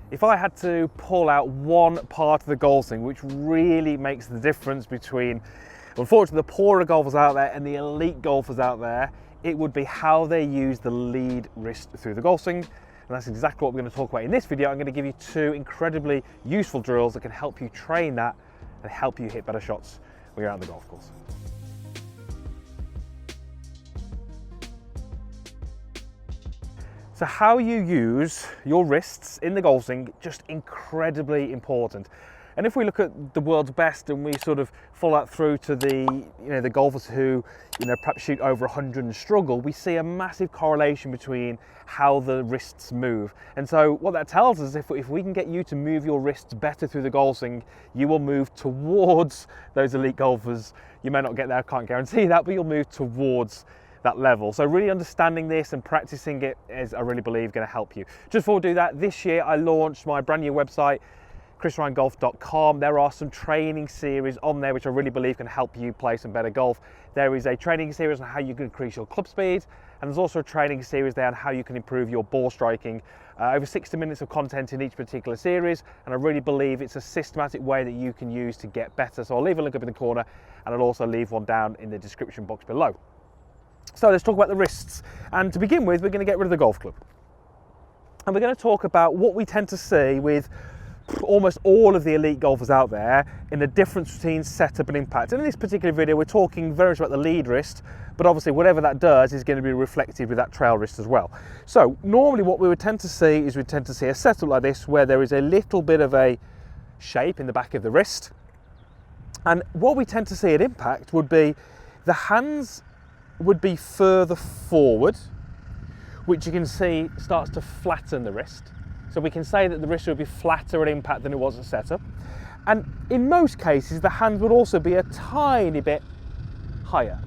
if I had to pull out one part of the golf swing which really makes the difference between, unfortunately, the poorer golfers out there and the elite golfers out there, it would be how they use the lead wrist through the golf swing. And that's exactly what we're going to talk about in this video. I'm going to give you two incredibly useful drills that can help you train that and help you hit better shots when you're out on the golf course. So how you use your wrists in the golf swing, just incredibly important. And if we look at the world's best and we sort of follow that through to the golfers who perhaps shoot over 100 and struggle, we see a massive correlation between how the wrists move. And so what that tells us is if we can get you to move your wrists better through the golf swing, you will move towards those elite golfers. You may not get there, I can't guarantee that, but you'll move towards that level. So really understanding this and practicing it is, I really believe, going to help you. Just before we do that, this year I launched my brand new website, chrisryangolf.com. There are some training series on there which I really believe can help you play some better golf. There is a training series on how you can increase your club speed, and there's also a training series there on how you can improve your ball striking. Over 60 minutes of content in each particular series, and I really believe it's a systematic way that you can use to get better. So I'll leave a link up in the corner, and I'll also leave one down in the description box below. So let's talk about the wrists. And to begin with, we're going to get rid of the golf club. And we're going to talk about what we tend to see with almost all of the elite golfers out there in the difference between setup and impact. And in this particular video, we're talking very much about the lead wrist, but obviously whatever that does is going to be reflected with that trail wrist as well. So normally what we would tend to see is a setup like this where there is a little bit of a shape in the back of the wrist. And what we tend to see at impact would be the hands would be further forward, which you can see starts to flatten the wrist. So we can say that the wrist would be flatter at impact than it was at setup. And in most cases, the hands would also be a tiny bit higher.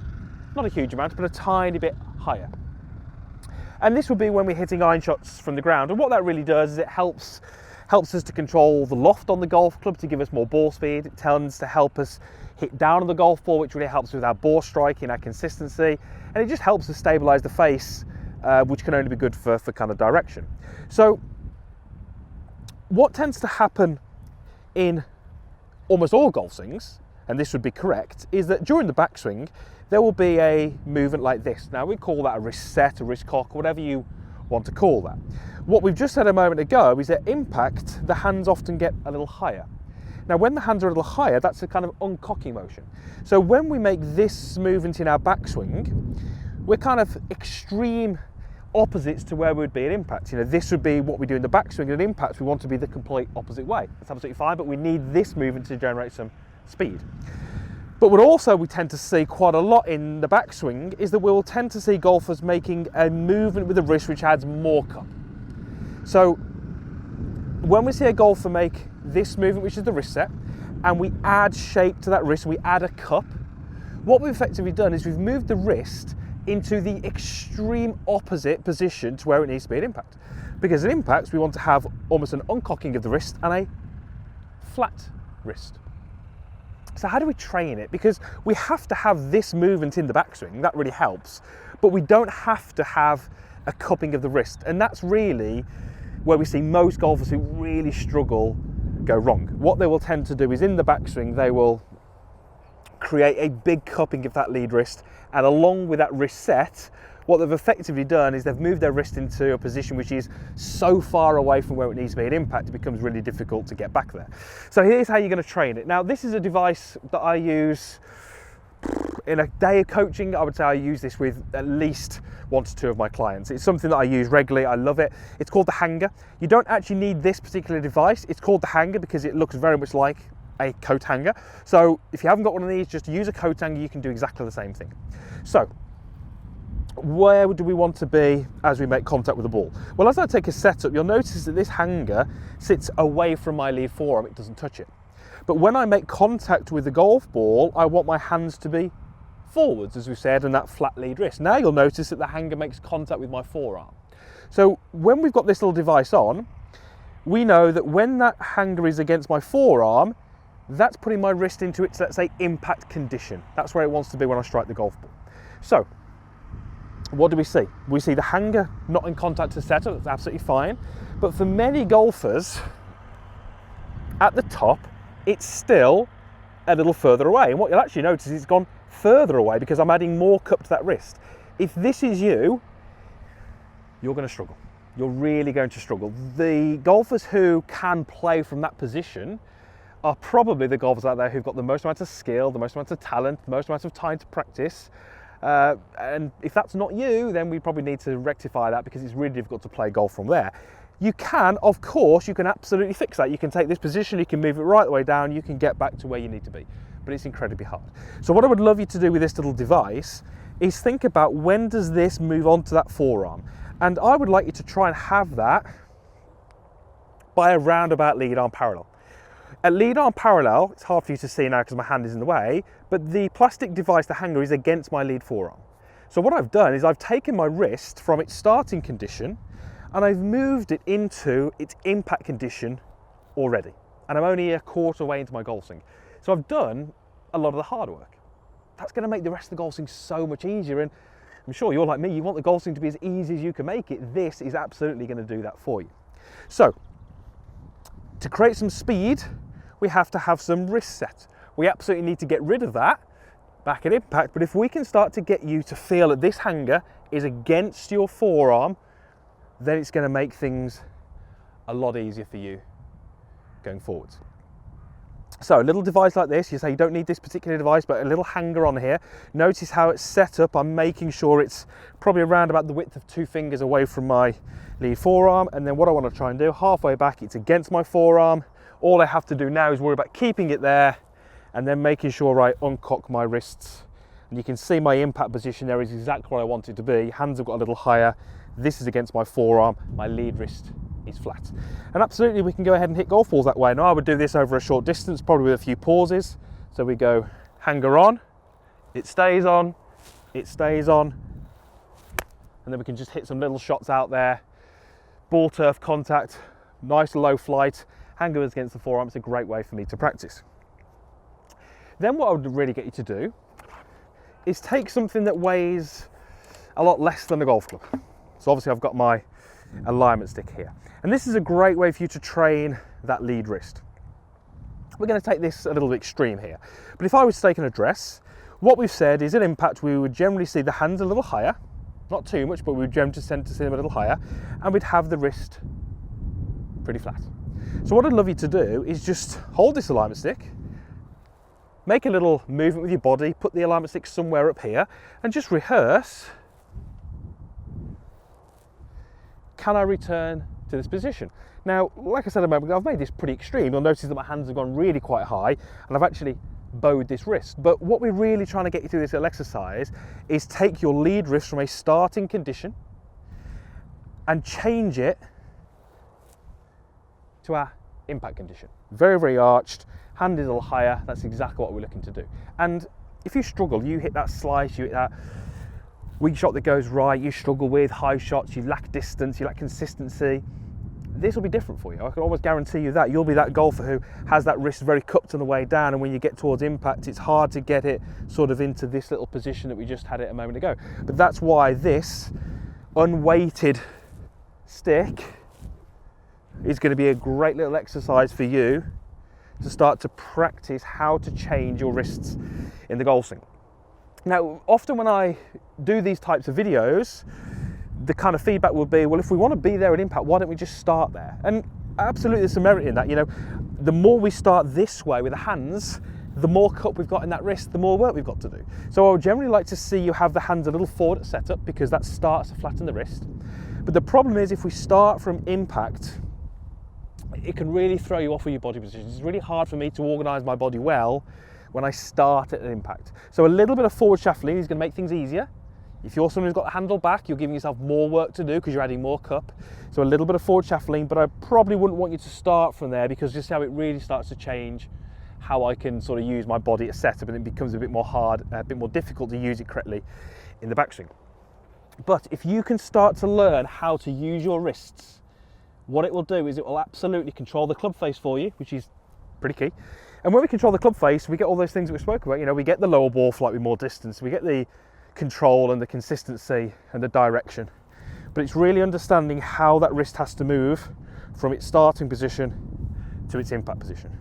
Not a huge amount, but a tiny bit higher. And this would be when we're hitting iron shots from the ground. And what that really does is it helps us to control the loft on the golf club to give us more ball speed. It tends to help us hit down on the golf ball, which really helps with our ball striking, our consistency. And it just helps us stabilize the face, which can only be good for kind of direction. So what tends to happen in almost all golf swings, and this would be correct, is that during the backswing, there will be a movement like this. Now we call that a wrist set, a wrist cock, whatever you want to call that. What we've just said a moment ago is that impact, the hands often get a little higher. Now when the hands are a little higher, that's a kind of uncocking motion. So when we make this movement in our backswing, we're kind of extreme opposites to where we would be at impact. This would be what we do in the backswing, and at impact we want to be the complete opposite way. That's absolutely fine, but we need this movement to generate some speed. But what also we tend to see quite a lot in the backswing is that we will tend to see golfers making a movement with the wrist which adds more cup. So when we see a golfer make this movement, which is the wrist set, and we add shape to that wrist, we add a cup, what we've effectively done is we've moved the wrist into the extreme opposite position to where it needs to be at impact. Because at impact, we want to have almost an uncocking of the wrist and a flat wrist. So how do we train it? Because we have to have this movement in the backswing, that really helps, but we don't have to have a cupping of the wrist. And that's really where we see most golfers who really struggle go wrong. What they will tend to do is in the backswing, they will create a big cupping of that lead wrist, and along with that wrist set, what they've effectively done is they've moved their wrist into a position which is so far away from where it needs to be at impact, it becomes really difficult to get back there. So here's how you're going to train it. Now this is a device that I use in a day of coaching. I would say I use this with at least 1 to 2 of my clients. It's something that I use regularly, I love it. It's called the hanger. You don't actually need this particular device. It's called the hanger because it looks very much like a coat hanger. So if you haven't got one of these, just use a coat hanger, you can do exactly the same thing. So where do we want to be as we make contact with the ball? Well, as I take a setup, you'll notice that this hanger sits away from my lead forearm, it doesn't touch it. But when I make contact with the golf ball, I want my hands to be forwards, as we said, and that flat lead wrist. Now you'll notice that the hanger makes contact with my forearm. So when we've got this little device on, we know that when that hanger is against my forearm, that's putting my wrist into its, let's say, impact condition. That's where it wants to be when I strike the golf ball. So what do we see? We see the hanger not in contact to the setup, that's absolutely fine. But for many golfers, at the top, it's still a little further away. And what you'll actually notice is it's gone further away because I'm adding more cup to that wrist. If this is you, you're going to struggle. You're really going to struggle. The golfers who can play from that position are probably the golfers out there who've got the most amount of skill, the most amount of talent, the most amount of time to practice. And if that's not you, then we probably need to rectify that because it's really difficult to play golf from there. You can, of course, you can absolutely fix that. You can take this position, you can move it right the way down, you can get back to where you need to be, but it's incredibly hard. So what I would love you to do with this little device is think about, when does this move on to that forearm? And I would like you to try and have that by around about lead arm parallel. At lead arm parallel, it's hard for you to see now because my hand is in the way, but the plastic device, the hanger, is against my lead forearm. So what I've done is I've taken my wrist from its starting condition and I've moved it into its impact condition already. And I'm only a quarter way into my golf swing. So I've done a lot of the hard work. That's going to make the rest of the golf swing so much easier. And I'm sure you're like me, you want the golf swing to be as easy as you can make it. This is absolutely going to do that for you. So to create some speed, we have to have some wrist set. We absolutely need to get rid of that back at impact. But if we can start to get you to feel that this hanger is against your forearm, then it's going to make things a lot easier for you going forwards. So a little device like this, you say you don't need this particular device, but a little hanger on here. Notice how it's set up. I'm making sure it's probably around about the width of 2 fingers away from my lead forearm. And then what I want to try and do, halfway back, it's against my forearm. All I have to do now is worry about keeping it there and then making sure I uncock my wrists. And you can see my impact position there is exactly what I want it to be. Hands have got a little higher. This is against my forearm. My lead wrist is flat. And absolutely we can go ahead and hit golf balls that way. Now I would do this over a short distance, probably with a few pauses. So we go hanger on, it stays on, it stays on. And then we can just hit some little shots out there. Ball turf contact, nice low flight, hanger against the forearm. It's a great way for me to practice. Then what I would really get you to do is take something that weighs a lot less than a golf club. So obviously I've got my alignment stick here. And this is a great way for you to train that lead wrist. We're going to take this a little bit extreme here. But if I was to take an address, what we've said is at impact we would generally see the hands a little higher, not too much, but we would generally tend to see them a little higher, and we'd have the wrist pretty flat. So what I'd love you to do is just hold this alignment stick, make a little movement with your body, put the alignment stick somewhere up here, and just rehearse. Can I return to this position? Now, like I said a moment ago, I've made this pretty extreme. You'll notice that my hands have gone really quite high and I've actually bowed this wrist. But what we're really trying to get you through this little exercise is take your lead wrist from a starting condition and change it to our impact condition. Very, very arched, hand is a little higher. That's exactly what we're looking to do. And if you struggle, you hit that slice, you hit that weak shot that goes right, you struggle with high shots, you lack distance, you lack consistency, this will be different for you. I can almost guarantee you that. You'll be that golfer who has that wrist very cupped on the way down, and when you get towards impact, it's hard to get it sort of into this little position that we just had it a moment ago. But that's why this unweighted stick is going to be a great little exercise for you to start to practice how to change your wrists in the golf swing. Now, often when I do these types of videos, the kind of feedback will be, well, if we want to be there at impact, why don't we just start there? And absolutely there's some merit in that. You know, the more we start this way with the hands, the more cup we've got in that wrist, the more work we've got to do. So I would generally like to see you have the hands a little forward at setup because that starts to flatten the wrist. But the problem is if we start from impact, it can really throw you off with your body position. It's really hard for me to organise my body well when I start at an impact. So a little bit of forward shaft lean is going to make things easier. If you're someone who's got the handle back, you're giving yourself more work to do because you're adding more cup. So a little bit of forward shaft lean, but I probably wouldn't want you to start from there because just how it really starts to change how I can sort of use my body at setup, and it becomes a bit more hard, a bit more difficult to use it correctly in the backswing. But if you can start to learn how to use your wrists, what it will do is it will absolutely control the club face for you, which is pretty key. And when we control the club face, we get all those things that we spoke about. You know, we get the lower ball flight with more distance. We get the control and the consistency and the direction. But it's really understanding how that wrist has to move from its starting position to its impact position.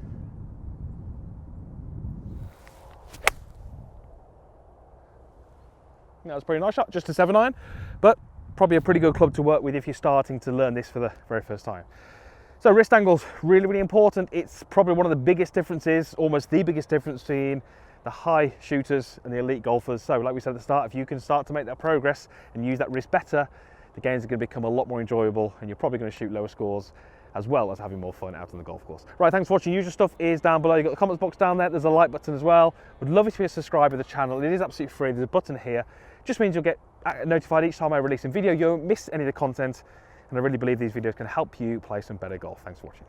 That was a pretty nice shot, just a 7-iron, but probably a pretty good club to work with if you're starting to learn this for the very first time. So wrist angles, really, really important. It's probably one of the biggest differences, almost the biggest difference between the high shooters and the elite golfers. So like we said at the start, if you can start to make that progress and use that wrist better, the games are going to become a lot more enjoyable and you're probably going to shoot lower scores as well as having more fun out on the golf course. Right, thanks for watching. Usual stuff is down below. You've got the comments box down there. There's a like button as well. Would love you to be a subscriber to the channel. It is absolutely free. There's a button here. Just means you'll get notified each time I release a video. You won't miss any of the content. And I really believe these videos can help you play some better golf. Thanks for watching.